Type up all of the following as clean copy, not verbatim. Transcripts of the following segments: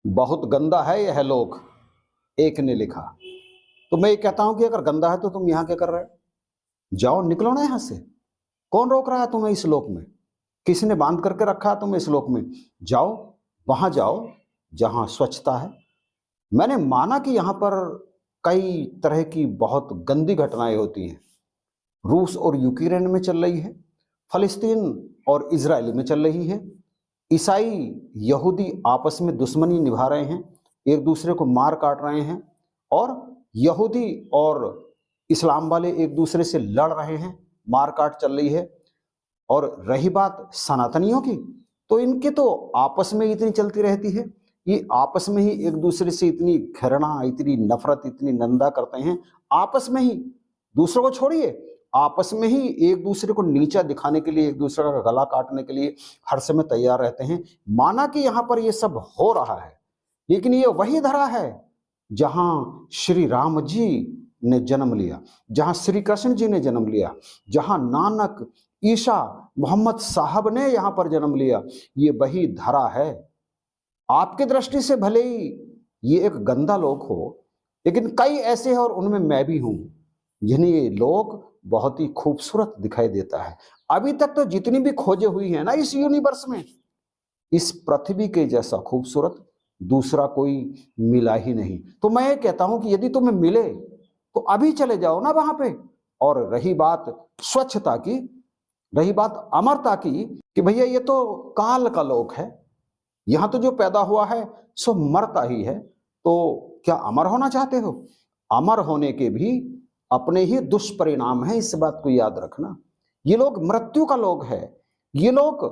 बहुत गंदा है यह लोक, एक ने लिखा। तो मैं ये कहता हूं कि अगर गंदा है तो तुम यहां क्या कर रहे हो? जाओ, निकलो ना यहां से। कौन रोक रहा है तुम्हें इस लोक में? किसने बांध करके रखा है तुम्हें इस लोक में? जाओ, वहां जाओ जहां स्वच्छता है। मैंने माना कि यहां पर कई तरह की बहुत गंदी घटनाएं होती हैं। रूस और यूक्रेन में चल रही है, फलस्तीन और इजराइल में चल रही है। ईसाई यहूदी आपस में दुश्मनी निभा रहे हैं, एक दूसरे को मार काट रहे हैं, और यहूदी और इस्लाम वाले एक दूसरे से लड़ रहे हैं, मार काट चल रही है। और रही बात सनातनियों की, तो इनके तो आपस में इतनी चलती रहती है, ये आपस में ही एक दूसरे से इतनी घृणा, इतनी नफरत, इतनी निंदा करते हैं आपस में ही। दूसरों को छोड़िए, आपस में ही एक दूसरे को नीचा दिखाने के लिए, एक दूसरे का गला काटने के लिए हर समय तैयार रहते हैं। माना कि यहाँ पर ये सब हो रहा है, लेकिन ये वही धरा है जहां श्री राम जी ने जन्म लिया, जहां श्री कृष्ण जी ने जन्म लिया, जहां नानक, ईसा, मोहम्मद साहब ने यहां पर जन्म लिया। ये वही धरा है। आपकी दृष्टि से भले ही ये एक गंदा लोक हो, लेकिन कई ऐसे हैं, और उनमें मैं भी हूं, जिन्हें ये लोक बहुत ही खूबसूरत दिखाई देता है। अभी तक तो जितनी भी खोजें हुई हैं ना इस यूनिवर्स में, इस पृथ्वी के जैसा खूबसूरत दूसरा कोई मिला ही नहीं। तो मैं ये कहता हूं कि यदि तुम्हें मिले तो अभी चले जाओ ना वहां पे। और रही बात स्वच्छता की, रही बात अमरता की, कि भैया ये तो काल का लोक है, यहां तो जो पैदा हुआ है सो मरता ही है। तो क्या अमर होना चाहते हो? अमर होने के भी अपने ही दुष्परिणाम है, इस बात को याद रखना। ये लोग मृत्यु का लोक है, ये लोग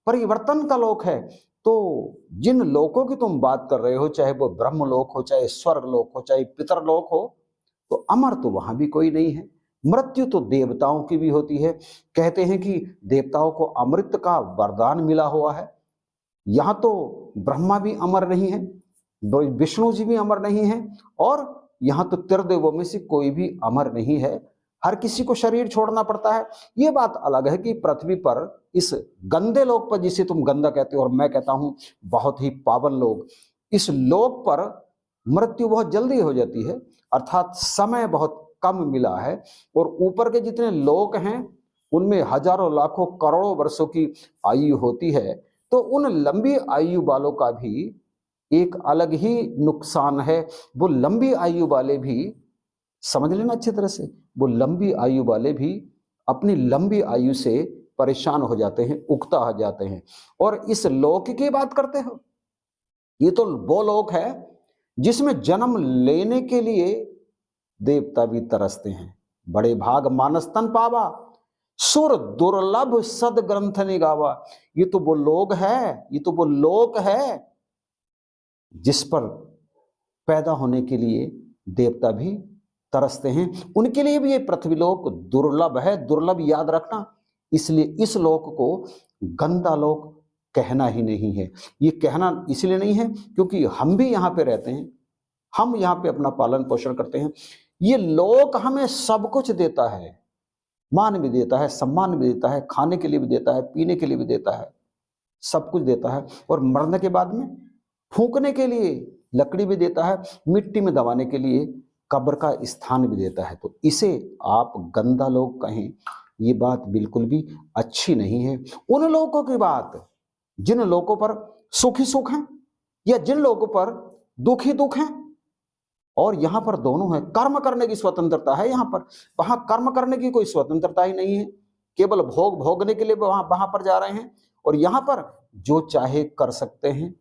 परिवर्तन का लोक है। तो जिन लोकों की तुम बात कर रहे हो, चाहे वो ब्रह्म लोक हो, चाहे स्वर्ग लोक हो, चाहे पितरलोक हो, तो अमर तो वहां भी कोई नहीं है। मृत्यु तो देवताओं की भी होती है। कहते हैं कि देवताओं को अमृत का वरदान मिला हुआ है। यहां तो ब्रह्मा भी अमर नहीं है, विष्णु जी भी अमर नहीं है, और यहां तो त्रिदेवों में से कोई भी अमर नहीं है। हर किसी को शरीर छोड़ना पड़ता है। ये बात अलग है कि पृथ्वी पर इस गंदे लोक पर, जिसे तुम गंदा कहते हो और मैं कहता हूं बहुत ही पावन लोक, इस लोक पर मृत्यु बहुत जल्दी हो जाती है, अर्थात समय बहुत कम मिला है। और ऊपर के जितने लोक हैं उनमें हजारों, लाखों, करोड़ों वर्षों की आयु होती है। तो उन लंबी आयु वालों का भी एक अलग ही नुकसान है। वो लंबी आयु वाले भी, समझ लेना अच्छी तरह से, वो लंबी आयु वाले भी अपनी लंबी आयु से परेशान हो जाते हैं, उकता हो जाते हैं। और इस लोक की बात करते हो, ये तो वो लोक है जिसमें जन्म लेने के लिए देवता भी तरसते हैं। बड़े भाग मानस तन पावा, सुर दुर्लभ सद ग्रंथ ने गावा। ये तो वो लोग है, ये तो वो लोक है जिस पर पैदा होने के लिए देवता भी तरसते हैं। उनके लिए भी ये पृथ्वीलोक दुर्लभ है, दुर्लभ याद रखना। इसलिए इस लोक को गंदा लोक कहना ही नहीं है। ये कहना इसलिए नहीं है क्योंकि हम भी यहाँ पे रहते हैं, हम यहाँ पे अपना पालन पोषण करते हैं। ये लोक हमें सब कुछ देता है, मान भी देता है, सम्मान भी देता है, खाने के लिए भी देता है, पीने के लिए भी देता है, सब कुछ देता है। और मरने के बाद में फूंकने के लिए लकड़ी भी देता है, मिट्टी में दबाने के लिए कब्र का स्थान भी देता है। तो इसे आप गंदा लोग कहें, ये बात बिल्कुल भी अच्छी नहीं है। उन लोगों की बात जिन लोगों पर सुख ही सुख है, या जिन लोगों पर दुख ही दुख है। और यहां पर दोनों है। कर्म करने की स्वतंत्रता है यहां पर, वहां कर्म करने की कोई स्वतंत्रता ही नहीं है। केवल भोग भोगने के लिए वहां पर जा रहे हैं, और यहां पर जो चाहे कर सकते हैं।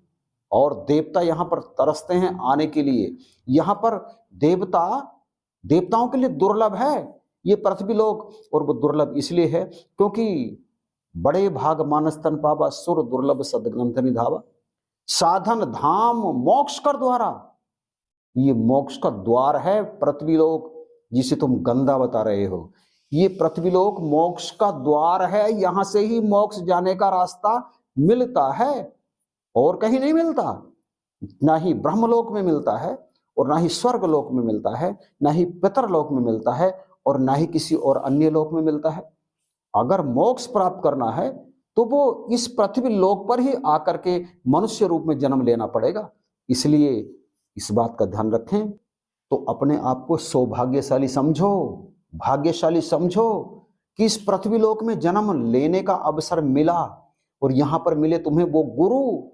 और देवता यहां पर तरसते हैं आने के लिए। यहां पर देवताओं के लिए दुर्लभ है ये पृथ्वी लोक। और वो दुर्लभ इसलिए है क्योंकि बड़े भाग मानस तन पावा, सुर दुर्लभ सदग्रंथ निधावा। साधन धाम मोक्ष कर द्वारा, ये मोक्ष का द्वार है पृथ्वीलोक, जिसे तुम गंदा बता रहे हो। ये पृथ्वीलोक मोक्ष का द्वार है, यहां से ही मोक्ष जाने का रास्ता मिलता है, और कहीं नहीं मिलता। ना ही ब्रह्मलोक में मिलता है, और ना ही स्वर्गलोक में मिलता है, ना ही पितरलोक में मिलता है, और ना ही किसी और अन्य लोक में मिलता है। अगर मोक्ष प्राप्त करना है तो वो इस पृथ्वी लोक पर ही आकर के मनुष्य रूप में जन्म लेना पड़ेगा। इसलिए इस बात का ध्यान रखें, तो अपने आप को सौभाग्यशाली समझो, भाग्यशाली समझो कि इस पृथ्वी लोक में जन्म लेने का अवसर मिला और यहां पर मिले तुम्हें वो गुरु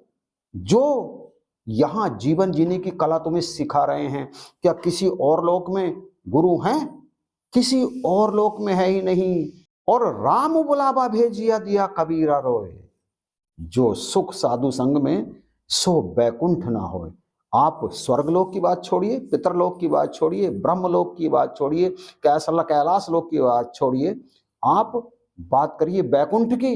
जो यहां जीवन जीने की कला तुम्हें सिखा रहे हैं। क्या किसी और लोक में गुरु हैं? किसी और लोक में है ही नहीं। और राम बुलावा भेजिया दिया कबीरा रोए, जो सुख साधु संग में सो बैकुंठ ना होए। आप स्वर्गलोक की बात छोड़िए, पितरलोक की बात छोड़िए, ब्रह्मलोक की बात छोड़िए, कैलाश लोक की बात छोड़िए, आप बात करिए बैकुंठ की।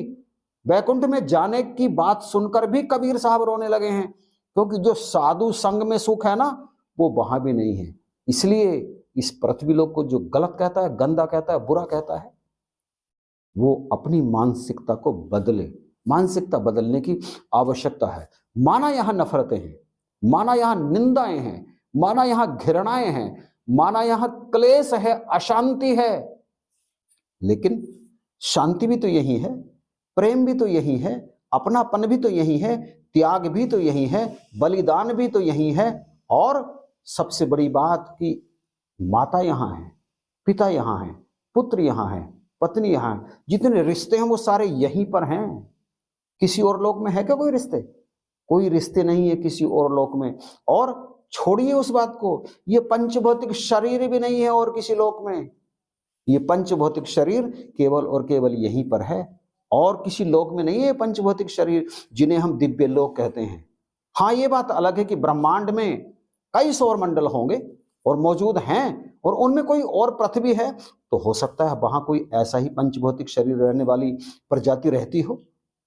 बैकुंठ में जाने की बात सुनकर भी कबीर साहब रोने लगे हैं, क्योंकि जो साधु संग में सुख है ना, वो वहां भी नहीं है। इसलिए इस पृथ्वी लोक को जो गलत कहता है, गंदा कहता है, बुरा कहता है, वो अपनी मानसिकता को बदले। मानसिकता बदलने की आवश्यकता है। माना यहां नफरतें हैं, माना यहां निंदाएं हैं, माना यहां घृणाएं हैं, माना यहां क्लेश है, अशांति है, लेकिन शांति भी तो यही है, प्रेम भी तो यही है, अपनापन भी तो यही है, त्याग भी तो यही है, बलिदान भी तो यही है। और सबसे बड़ी बात कि माता यहां है, पिता यहां है, पुत्र यहां है, पत्नी यहां है, जितने रिश्ते हैं वो सारे यहीं पर हैं। किसी और लोक में है क्या कोई रिश्ते? कोई रिश्ते नहीं है किसी और लोक में। और छोड़िए उस बात को, ये पंचभौतिक शरीर भी नहीं है और किसी लोक में। ये पंचभौतिक शरीर केवल और केवल यहीं पर है, और किसी लोक में नहीं है पंचभौतिक शरीर, जिन्हें हम दिव्य लोक कहते हैं। हाँ, ये बात अलग है कि ब्रह्मांड में कई सौर मंडल होंगे और मौजूद हैं, और उनमें कोई और पृथ्वी है, तो हो सकता है वहां कोई ऐसा ही पंचभौतिक शरीर रहने वाली प्रजाति रहती हो,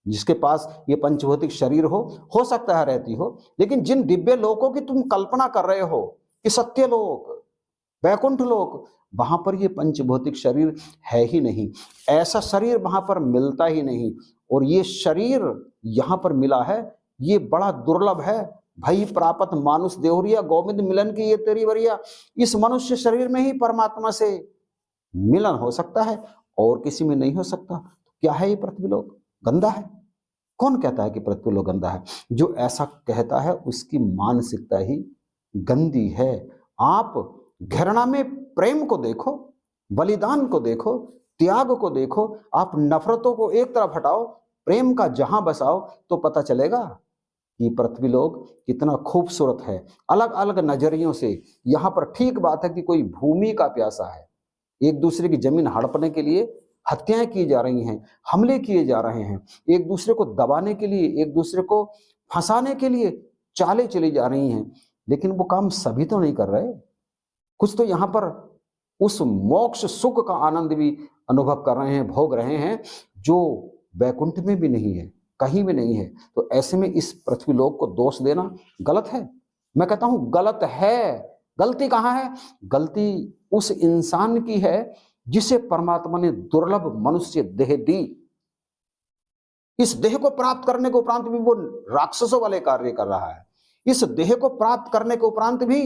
जिसके पास ये पंचभौतिक शरीर हो सकता है रहती हो। लेकिन जिन दिव्य लोकों की तुम कल्पना कर रहे हो कि सत्य लोक, वैकुंठ लोक, वहां पर ये पंचभौतिक शरीर है ही नहीं। ऐसा शरीर वहां पर मिलता ही नहीं, और ये शरीर यहां पर मिला है, ये बड़ा दुर्लभ है। भई प्रापत मानुष देवरिया, गोविंद मिलन की ये तेरी वरिया। इस मनुष्य शरीर में ही परमात्मा से मिलन हो सकता है, और किसी में नहीं हो सकता। क्या है ये पृथ्वी लोक? गंदा है। कौन कहता है कि पृथ्वी लोक गंदा है? जो ऐसा कहता है उसकी मानसिकता ही गंदी है। आप घृणा में प्रेम को देखो, बलिदान को देखो, त्याग को देखो। आप नफरतों को एक तरफ हटाओ, प्रेम का जहां बसाओ, तो पता चलेगा कि पृथ्वी लोक कितना खूबसूरत है। अलग अलग नजरियों से यहां पर ठीक बात है कि कोई भूमि का प्यासा है, एक दूसरे की जमीन हड़पने के लिए हत्याएं की जा रही हैं, हमले किए जा रहे हैं, एक दूसरे को दबाने के लिए, एक दूसरे को फंसाने के लिए चालें चली जा रही हैं। लेकिन वो काम सभी तो नहीं कर रहे। कुछ तो यहाँ पर उस मोक्ष सुख का आनंद भी अनुभव कर रहे हैं, भोग रहे हैं, जो वैकुंठ में भी नहीं है, कहीं भी नहीं है। तो ऐसे में इस पृथ्वी लोक को दोष देना गलत है। मैं कहता हूं गलत है। गलती कहाँ है? गलती उस इंसान की है जिसे परमात्मा ने दुर्लभ मनुष्य देह दी। इस देह को प्राप्त करने के उपरांत भी वो राक्षसों वाले कार्य कर रहा है। इस देह को प्राप्त करने के उपरांत भी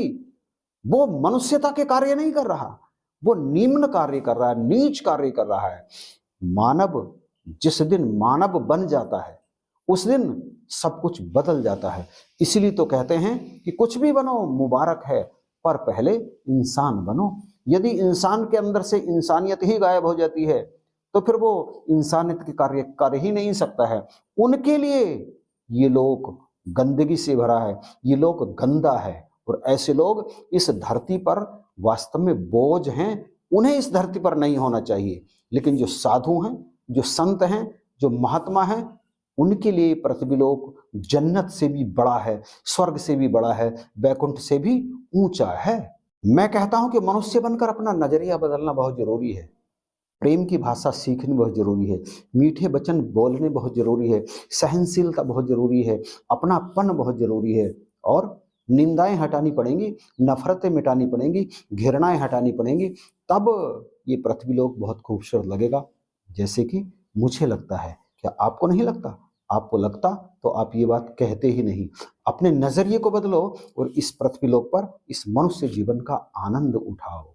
वो मनुष्यता के कार्य नहीं कर रहा, वो निम्न कार्य कर रहा है, नीच कार्य कर रहा है। मानव जिस दिन मानव बन जाता है, उस दिन सब कुछ बदल जाता है। इसीलिए तो कहते हैं कि कुछ भी बनो मुबारक है, पर पहले इंसान बनो। यदि इंसान के अंदर से इंसानियत ही गायब हो जाती है, तो फिर वो इंसानियत के कार्य कर ही नहीं सकता है। उनके लिए ये लोक गंदगी से भरा है, ये लोक गंदा है, और ऐसे लोग इस धरती पर वास्तव में बोझ हैं। उन्हें इस धरती पर नहीं होना चाहिए। लेकिन जो साधु हैं, जो संत हैं, जो महात्मा हैं, उनके लिए पृथ्वी लोक जन्नत से भी बड़ा है, स्वर्ग से भी बड़ा है, वैकुंठ से भी ऊंचा है। मैं कहता हूं कि मनुष्य बनकर अपना नजरिया बदलना बहुत जरूरी है। प्रेम की भाषा सीखनी बहुत जरूरी है, मीठे वचन बोलने बहुत जरूरी है, सहनशीलता बहुत जरूरी है, अपनापन बहुत जरूरी है, और निंदाएं हटानी पड़ेंगी, नफरतें मिटानी पड़ेंगी, घृणाएं हटानी पड़ेंगी। तब ये पृथ्वी लोक बहुत खूबसूरत लगेगा, जैसे कि मुझे लगता है। क्या आपको नहीं लगता? आपको लगता तो आप ये बात कहते ही नहीं। अपने नजरिए को बदलो और इस पृथ्वी लोक पर इस मनुष्य जीवन का आनंद उठाओ।